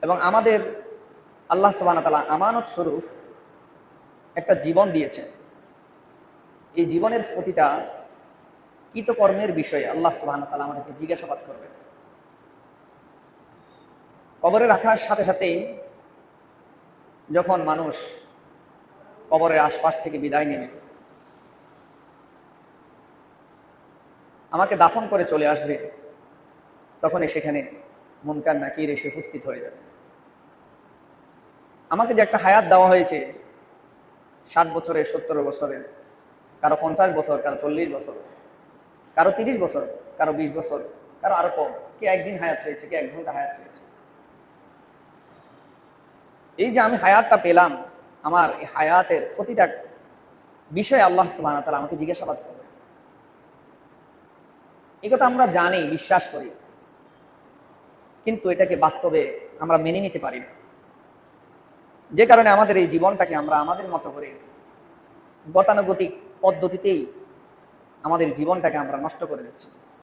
এবং আমাদের আল্লাহ সুবহানাহু ওয়া তাআলা আমানত স্বরূপ একটা জীবন দিয়েছেন। এই জীবনের প্রতিটা কৃতকর্মের বিষয়ে আল্লাহ সুবহানাহু ওয়া তাআলা আমাদেরকে জিজ্ঞাসাবাদ করবেন। কবরে রাখার সাথে সাথেই যখন মানুষ কবরের আশপাশ থেকে বিদায় নেবে, আমাকে দাফন করে চলে আসবে, তখনই সেখানে মুনকার নাকির এসে উপস্থিত হয়ে যাবে। আমাকে যে একটা হায়াত দেওয়া হয়েছে 60 বছরের, 70 বছরের, কারো 50 বছর, কারো 40 বছর, কারো 30 বছর, কারো 20 বছর, কারো আরো কম, কে একদিন হায়াত পেয়েছে, কে 1 ঘন্টা হায়াত পেয়েছে। এই যে আমি হায়াতটা পেলাম, আমার এই হায়াতের প্রতিটা বিষয়ে আল্লাহ সুবহানাহু ওয়া তাআলা আমাকে জিজ্ঞাসাবাদ করবে। এই কথা আমরা জানি, বিশ্বাস করি, কিন্তু এটাকে বাস্তবে আমরা মেনে নিতে পারি না। যে কারণে আমাদের এই জীবনটাকে আমরা আমাদের মতো করে গতানুগতিক পদ্ধতিতেই আমাদের জীবনটাকে আমরা নষ্ট করে দিচ্ছি।